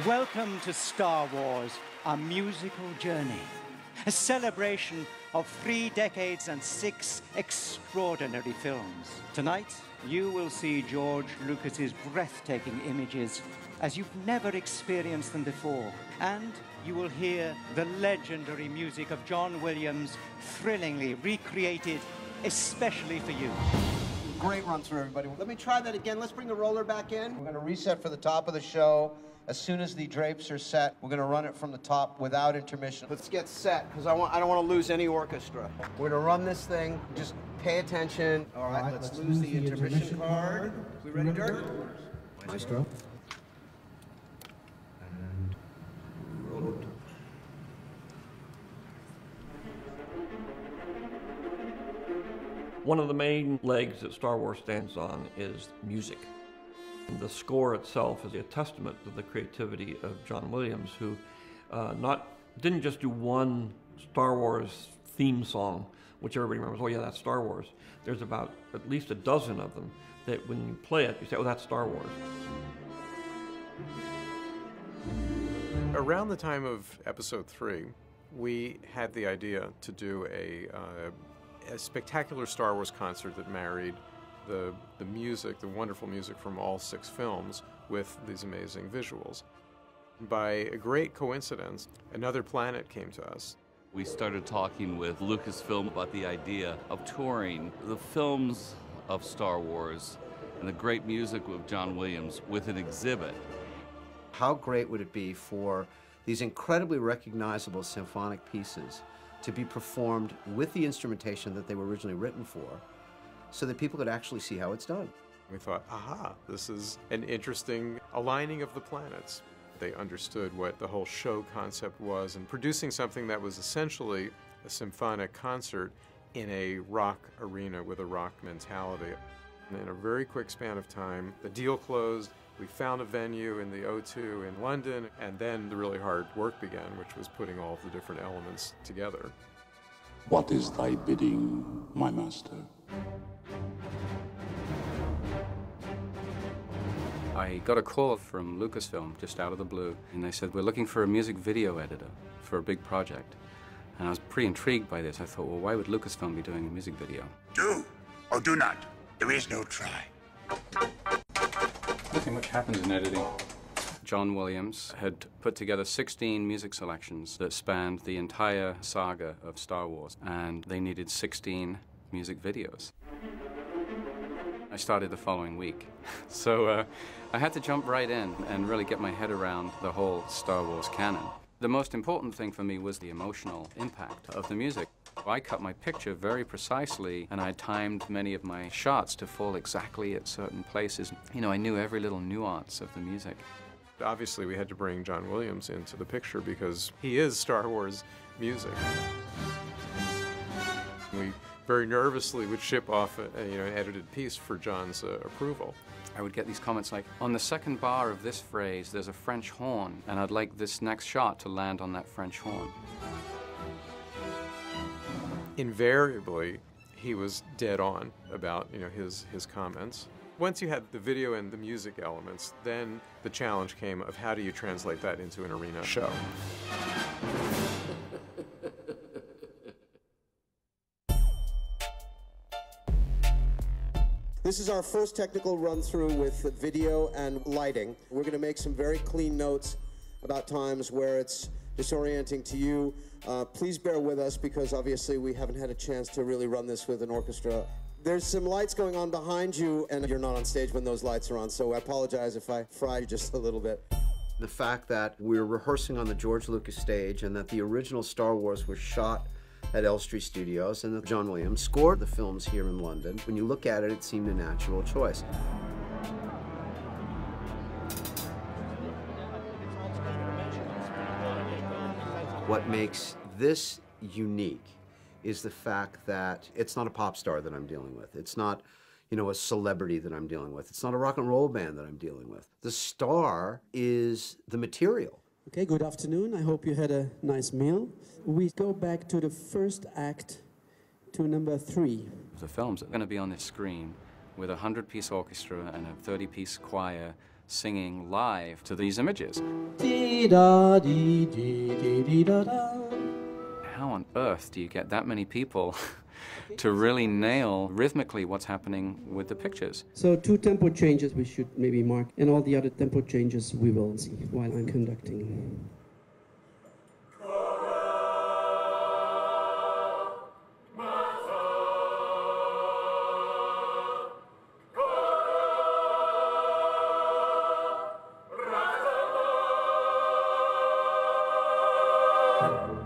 Welcome to Star Wars, a musical journey. A celebration of 3 decades and 6 extraordinary films. Tonight, you will see George Lucas's breathtaking images as you've never experienced them before. And you will hear the legendary music of John Williams thrillingly recreated especially for you. Great run through, everybody. Let me try that again. Let's bring the roller back in. We're going to reset for the top of the show. As soon as the drapes are set, we're going to run it from the top without intermission. Let's get set, because I don't want to lose any orchestra. We're going to run this thing. Just pay attention. All right, let's lose the intermission card. We ready, Dirk? Maestro. And roll it. One of the main legs that Star Wars stands on is music. The score itself is a testament to the creativity of John Williams, who didn't just do one Star Wars theme song, which everybody remembers, oh yeah, that's Star Wars. There's about at least a dozen of them that when you play it, you say, oh, that's Star Wars. Around the time of Episode 3, we had the idea to do a spectacular Star Wars concert that married the music, the wonderful music from all 6 films, with these amazing visuals. By a great coincidence, another planet came to us. We started talking with Lucasfilm about the idea of touring the films of Star Wars and the great music of John Williams with an exhibit. How great would it be for these incredibly recognizable symphonic pieces to be performed with the instrumentation that they were originally written for, so that people could actually see how it's done? We thought, aha, this is an interesting aligning of the planets. They understood what the whole show concept was, and producing something that was essentially a symphonic concert in a rock arena with a rock mentality. And in a very quick span of time, the deal closed. We found a venue in the O2 in London, and then the really hard work began, which was putting all of the different elements together. What is thy bidding, my master? I got a call from Lucasfilm just out of the blue, and they said, we're looking for a music video editor for a big project. And I was pretty intrigued by this. I thought, well, why would Lucasfilm be doing a music video? Do or do not. There is no try. Nothing much happens in editing. John Williams had put together 16 music selections that spanned the entire saga of Star Wars, and they needed 16 music videos. I started the following week. So I had to jump right in and really get my head around the whole Star Wars canon. The most important thing for me was the emotional impact of the music. I cut my picture very precisely, and I timed many of my shots to fall exactly at certain places. You know, I knew every little nuance of the music. Obviously, we had to bring John Williams into the picture because he is Star Wars music. We very nervously would ship off an edited piece for John's approval. I would get these comments like, on the second bar of this phrase, there's a French horn, and I'd like this next shot to land on that French horn. Invariably, he was dead on about his comments. Once you had the video and the music elements, then the challenge came of how do you translate that into an arena show. This is our first technical run-through with video and lighting. We're going to make some very clean notes about times where it's disorienting to you. Please bear with us because obviously we haven't had a chance to really run this with an orchestra. There's some lights going on behind you, and you're not on stage when those lights are on, so I apologize if I fry you just a little bit. The fact that we're rehearsing on the George Lucas stage and that the original Star Wars was shot at Elstree Studios and that John Williams scored the films here in London, when you look at it, it seemed a natural choice. What makes this unique is the fact that it's not a pop star that I'm dealing with. It's not, a celebrity that I'm dealing with. It's not a rock and roll band that I'm dealing with. The star is the material. Okay, good afternoon. I hope you had a nice meal. We go back to the first act, to number 3. The films are going to be on this screen with a 100-piece orchestra and a 30-piece choir singing live to these images. How on earth do you get that many people to really nail rhythmically what's happening with the pictures? So 2 tempo changes we should maybe mark, and all the other tempo changes we will see while I'm conducting.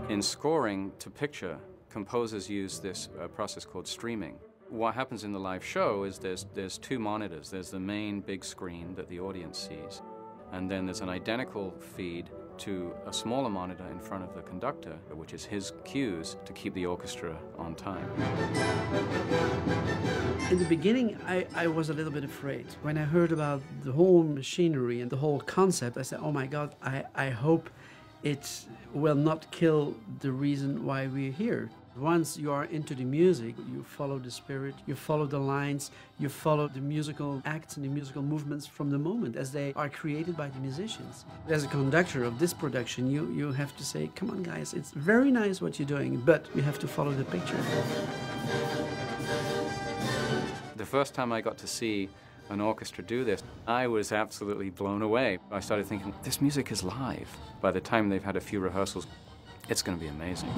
In scoring to picture, composers use this process called streaming. What happens in the live show is there's 2 monitors. There's the main big screen that the audience sees, and then there's an identical feed to a smaller monitor in front of the conductor, which is his cues to keep the orchestra on time. In the beginning, I was a little bit afraid. When I heard about the whole machinery and the whole concept, I said, oh my God, I hope it will not kill the reason why we're here. Once you are into the music, you follow the spirit, you follow the lines, you follow the musical acts and the musical movements from the moment as they are created by the musicians. As a conductor of this production, you have to say, come on guys, it's very nice what you're doing, but you have to follow the picture. The first time I got to see an orchestra do this, I was absolutely blown away. I started thinking, this music is live. By the time they've had a few rehearsals, it's going to be amazing.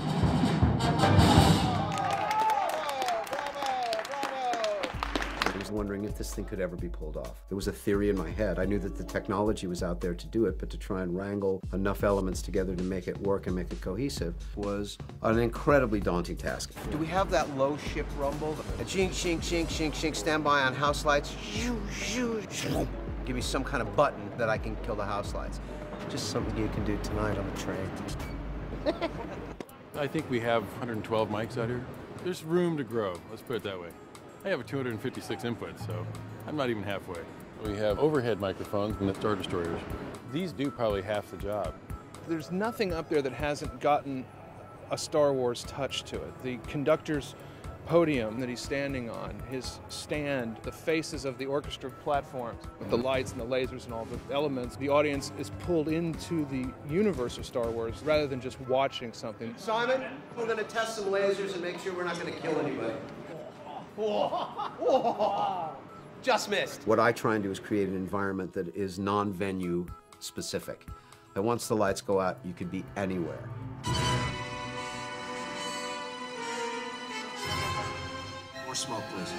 I was wondering if this thing could ever be pulled off. There was a theory in my head. I knew that the technology was out there to do it, but to try and wrangle enough elements together to make it work and make it cohesive was an incredibly daunting task. Do we have that low ship rumble? A shink, shink, shink, shink, shink, stand by on house lights. Shoo, shoo, shoo. Give me some kind of button that I can kill the house lights. Just something you can do tonight on the train. I think we have 112 mics out here. There's room to grow, let's put it that way. I have a 256 inputs, so I'm not even halfway. We have overhead microphones and the Star Destroyers. These do probably half the job. There's nothing up there that hasn't gotten a Star Wars touch to it. The conductor's podium that he's standing on, his stand, the faces of the orchestra platforms, with the lights and the lasers and all the elements, the audience is pulled into the universe of Star Wars rather than just watching something. Simon, we're going to test some lasers and make sure we're not going to kill anybody. Just missed. What I try and do is create an environment that is non-venue specific. And once the lights go out, you could be anywhere. More smoke, please.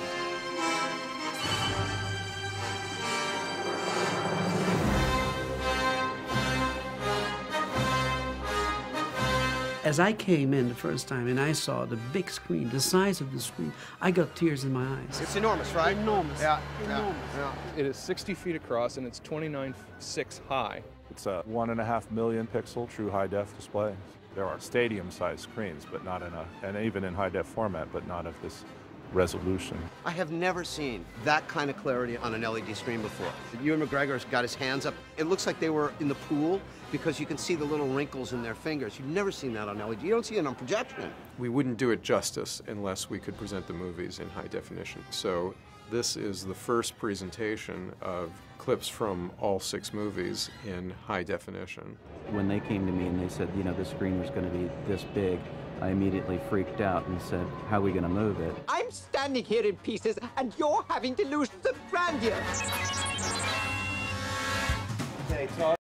As I came in the first time and I saw the big screen, the size of the screen, I got tears in my eyes. It's enormous, right? Enormous. Yeah. Enormous. Yeah. It is 60 feet across and it's 29.6 high. It's a 1.5 million pixel true high-def display. There are stadium-sized screens, but not in and even in high-def format, but not of this resolution. I have never seen that kind of clarity on an LED screen before. Ewan McGregor's got his hands up. It looks like they were in the pool because you can see the little wrinkles in their fingers. You've never seen that on LED. You don't see it on projection. We wouldn't do it justice unless we could present the movies in high definition. So this is the first presentation of clips from all 6 movies in high definition. When they came to me and they said, you know, the screen was going to be this big, I immediately freaked out and said, how are we going to move it? I'm standing here in pieces and you're having delusions of grandeur. Okay, Todd.